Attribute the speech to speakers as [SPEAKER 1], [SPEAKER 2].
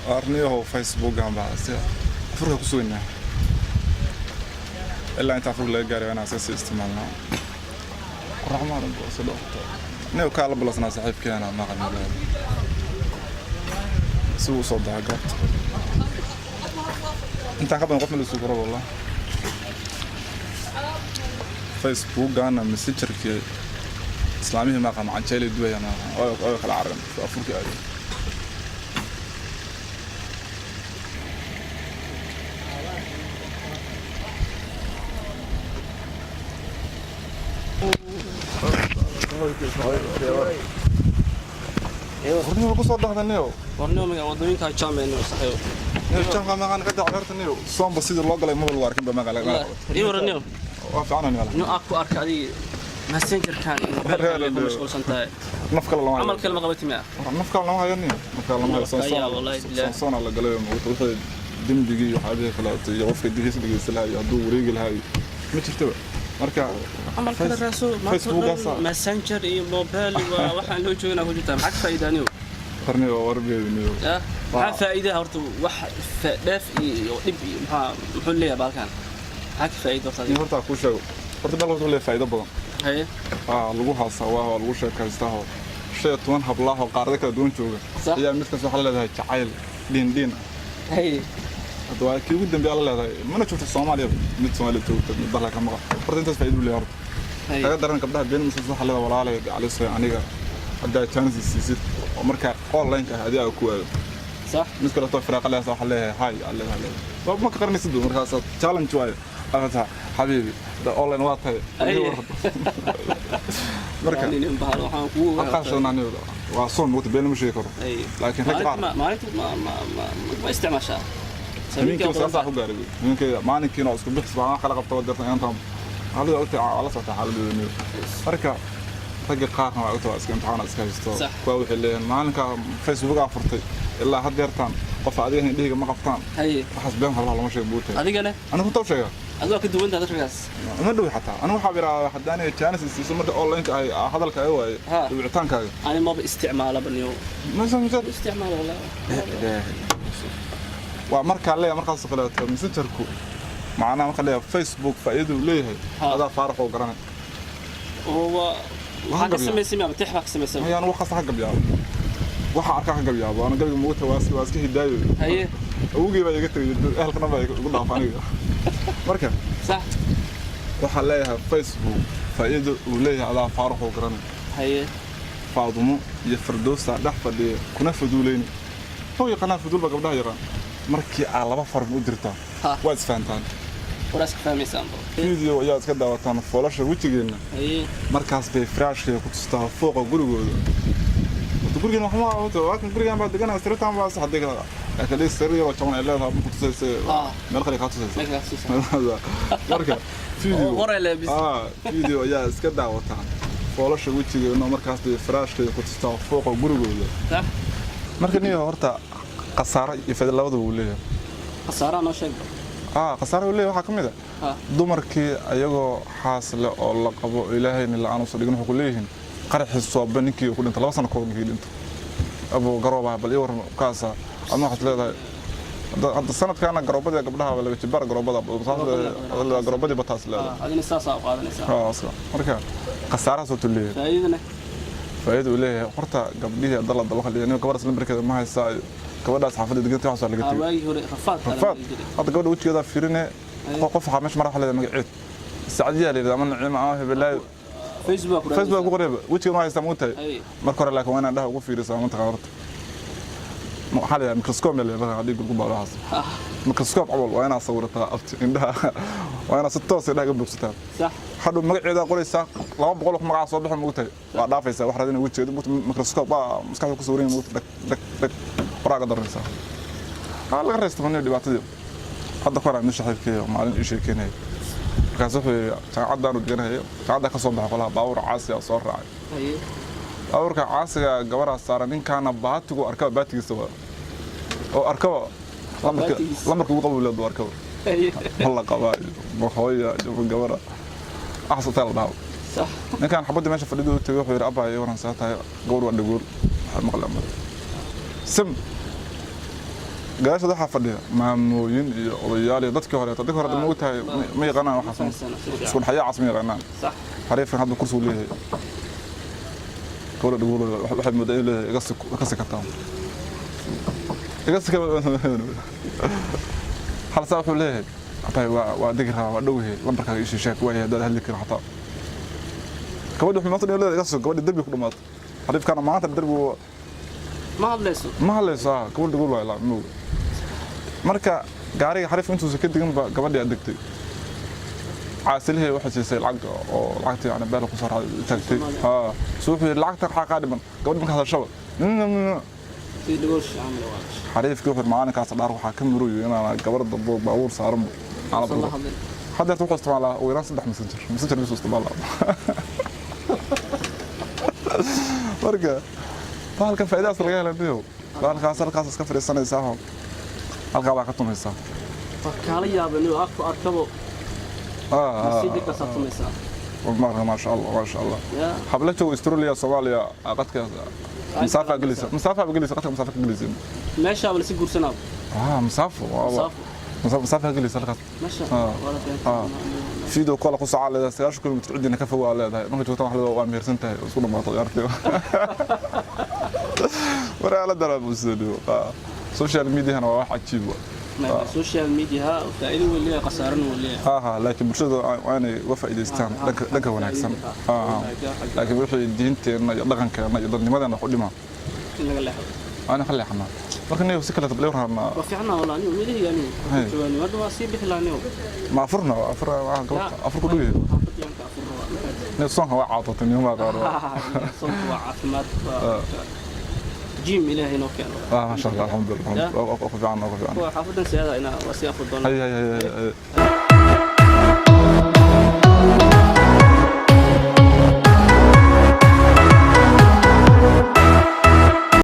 [SPEAKER 1] أرنيه فيسبوك عم بعث فرق كسوينا إلا أنت فرق لا جاري أنا أساسي استعمالنا الرحمن صدق نيو كلا بلسنا صاحب كأنا ما قلنا سو صدق قط أنت قبل نقف من السوق والله فيسبوك أنا مسجر كي إسلامي ما قام عن شيء الدوية أنا أو خل عرم في أفريقيا ورني بقص وضح ذنيو
[SPEAKER 2] ورني من ودوين كاجام إنه صحيح
[SPEAKER 1] نرجع ما كان قد عبرت نيو صوم بسيط الله قال ما بالواركين بما قال
[SPEAKER 2] إيه ورنيو
[SPEAKER 1] وافعنا نيو
[SPEAKER 2] إنه أكو أركادي ماسنجر كان مشغول سنتاي
[SPEAKER 1] نفك الله
[SPEAKER 2] عمل كلمة قبل تمام
[SPEAKER 1] نفك الله ما ينيو نفك الله ما
[SPEAKER 2] يا والله
[SPEAKER 1] صون الله قال وحده دم دقي وحاجه خلاص يوفق دقيس دقيس لها يدو وريق لها ما تشتبه marka
[SPEAKER 2] amal kala raaso messenger iyo mobile waxaan loo joognaa ku jirtaa maxaa faa'iidaaniyo
[SPEAKER 1] qarniga warbeedniyo
[SPEAKER 2] maxaa faa'iido horta wax dhaaf iyo dib maxaa muxuu leeyahay balkan maxaa faa'iido
[SPEAKER 1] horta ku sheego horta bal wuxuu leeyahay faa'iido badan
[SPEAKER 2] haye
[SPEAKER 1] lagu haasaa waa lagu sheekaystaa shay toban hablaha qaarada kala duwan jooga ayaa mid kasta waxa la leedahay jacayl dhiin
[SPEAKER 2] haye
[SPEAKER 1] هذا كي قدام بيالله هذا ما نشوف الصومالي ميت صومالي توك بالله كم مرة فرد أنت فايدة ولا أرض هذا درنا قبلها بين مسلسل حلا ولا على الصيام عنيقة هذا تشانس السيسيت ومركا أونلاين كهذه أكو
[SPEAKER 2] صح
[SPEAKER 1] مشكلة توفر عليها صح عليها هاي عليها طب ما كقرني سدو مركا صار تشالنج شوية أنا حبيبي ده أونلاين واقع مركا أقاشون عني وصون موت بين مشيكر لكن
[SPEAKER 2] ما استعمل شيء
[SPEAKER 1] يمكن صح وقاري يمكن ما نكين أسكت بس ما خلق التوجه أنتم هذا قلت على سطح حال الدنيا فركا تجي قاعنا قلت أسكت امتحان أسكت كوي اللي ما نك فيسبوك عفرتي إلا حد يرتان قف عليه هنديك ما قفتان حسبين الله ما شيء بوته
[SPEAKER 2] هذه
[SPEAKER 1] أنا كنت أوشيء
[SPEAKER 2] أنا كنت وين هذا الرجاس
[SPEAKER 1] ما دوي حتى أنا وحابي حداني كان سمرت أونلاين هذا الكايو ويعتان كايو
[SPEAKER 2] أنا ما باستعماله باليوم
[SPEAKER 1] مثلا
[SPEAKER 2] استعماله ولا
[SPEAKER 1] ومركا عليه مركا سقلات مسنجركو معنا مركا عليه فيسبوك فايده ليه هذا فارق وقرنا
[SPEAKER 2] هو حاجه سمي بتحرق سمي
[SPEAKER 1] هي انا وخاص حق بيا waxa arka xaq gabiya baan gabiga moota waaska hidaayo
[SPEAKER 2] haye
[SPEAKER 1] ugu baa iga tagay ehelkana baa igu dhaafaniga marka
[SPEAKER 2] sax
[SPEAKER 1] waxa leeyahay Facebook faa'iido uu leeyahay ada faaruq oo garan
[SPEAKER 2] haye
[SPEAKER 1] faadumo iyo firdoosa dhax fadhiye kuna faduuleen oo yaqana faduul ba gabdhaha yaqaan markii aan laba farm u dirtaa waa isfaantaan
[SPEAKER 2] waraas ka fahmaysan
[SPEAKER 1] video ayaa iska daawataan foolasha wajigeena
[SPEAKER 2] haye
[SPEAKER 1] markaas bay frashka ku tustaa fooqa gurigooda guriga waxa ma ahdo laakiin guriga ma degan asirtaan waa sax degan laakiin lees sariir oo jaban ilaa ha ku tusaysa meel kale ka tusaysa marka video ayaa iska daawataan foolasha wajigeena markaas bay frashka ku tustaa fooqa gurigooda
[SPEAKER 2] sax
[SPEAKER 1] marka niyo horta qasaaro iyo fadlan labada uu leeyahay
[SPEAKER 2] qasaaro noo sheeg
[SPEAKER 1] qasaaro uu leeyahay waxa kamid ah dumarkii ayagoo xaasle oo la qabo ilaahayna la aanu soo dhigin wuxuu leeyahay qaraxis soo baninkii ku dhinta 2 sano ka hor ninkii dhinto abo garooba bal iyo waran kaasa ama waxa leedahay hadda sanadkaana garoobada gabdhaha laga jibar garoobada garoobada bataas leedahay
[SPEAKER 2] adina saasa u qaadanaysaa
[SPEAKER 1] marka qasaaro soo tuleeyay faa'iido leeyahay horta gabdhihii dal waxa leeyahay gabar isla markeeda ma haysaa gabadhaas xaafadda degantaa waxa laga tagay
[SPEAKER 2] waagi hore rafaad
[SPEAKER 1] hadda gabadha wajigeeda fiirine qof xamesh mar waxa leedahay magaceed saacadiya leedahay ama nacima bilaay Facebook ku qorayba wajigeeda ma haysaa muutay marka hore laakiin waana dhaha ugu fiirisaa ma taqaanarta waxa leeyahay microscope leeyahay hadii gurgu baalahaas microscope awal waa inaa sawirtaa abti indhaha waa inaa si toos ah dhaga buuxsataa
[SPEAKER 2] sax
[SPEAKER 1] haduu magaceeda qoraysaa 200 magac soo bixin muutay waa dhaafaysaa wax radina wajigeeda microscope baa maskaxda ku sawireen muutay dak qoraaga daraysaa laga reesto manay dhibaatadii hadda qoraa meesha xilkeeyo maalin ii sheekeynay markaas wuxuu jaacadaan u dhiganahay jaacada ka soo baxay qolaha baawur caasi ah soo raacay baawurka caasiga gabadha saaran ninkaana baatigu arkaba baatigiisa oo arkaba lambarka ugu qabow leedo arkaba والله قبائل بخويا جنب الجبرة أحسن تلا داو
[SPEAKER 2] صح
[SPEAKER 1] نكان حبودي ماشي فديدو تيجي وير أبا يورن ساعتها قول ولا قول مقلم سم gadaashooda waxaa fadhiya maamooyin iyo odayaal iyo dadkii hore ma ogtahay ma yaqaanaan waxaas isku dhaxyaa cas ma yaqaanaan
[SPEAKER 2] صح
[SPEAKER 1] xariifkan hadda kursi uu leeyahay gabadha dhugulo waxay moodaa in leeyahay iga sikataa iga sikama hal saa wuxuu leeyahay abay waa digi rabaa waa dhowyahay lambarkaaga ishii sheeg waayahay haddaad hadli kara xataa gabadhi wuxuu maanta leeyahay iga sik gabadhi derbi ku dhamaatay xariifkana maanta derbi
[SPEAKER 2] ما
[SPEAKER 1] hadlayso gabadh dhugulo waa ilaa moog marka gaariga xariif intuusan ka digin ba gabadhii aad degtay caasilahay waxay siisay lacag oo lacagtii aan beel ku soo raacay suuqii lacagta xaqaa dhiman gabadh markaa hadashaba xariifkii wuxuu maalinkaas dhaar waxaa ka muruyo inaan gabar dambo baabuur saaran hadda wuxuu isticmaalaa weeraan 3 messenger bisu isticmaalaa marka halka faa'iidaas laga helayo halkaas iska fariisanaysaa halka baa ka tumaysaa
[SPEAKER 2] kala yaabani oo afku arkabo sidii ka saabsamaysaa
[SPEAKER 1] ما شاء الله ما شاء الله حبلته استراليا صوماليا قد مسافه جلسه قد مسافه جلسه
[SPEAKER 2] ماشي ولا سي غورسنا
[SPEAKER 1] مسافه جلسه لقد
[SPEAKER 2] ما شاء الله ولا
[SPEAKER 1] فيديو كل قصه على 9 كيلو متعدينا كفوا على هذا ما جوتها واحده waa meersantahay isku dhamaatay artay wara ala darab studio social media waa wax cajiib
[SPEAKER 2] social media faa'iido weyn qasaaran weyn
[SPEAKER 1] laakiin bulshada waanay wafaa'iideystaan dhanka wanaagsan laakiin wixii diinteena iyo dhaqankeena iyo dadnimadeena wax u dhimaa
[SPEAKER 2] laga leexdo
[SPEAKER 1] ana khali xana marka neeyo si kala tableer rana
[SPEAKER 2] wa fiicna walaani weelihi yani jawani wada waa si bixlaaniyo
[SPEAKER 1] ma afurna afur ku dhigay neeyo soo waa caato niyo qaaro
[SPEAKER 2] soo waa caafimaad جيم إلهي نوكيان
[SPEAKER 1] ما شاء الله الحمد لله وقف عنه
[SPEAKER 2] حافظنا سيادة أنا وسيأخذ دون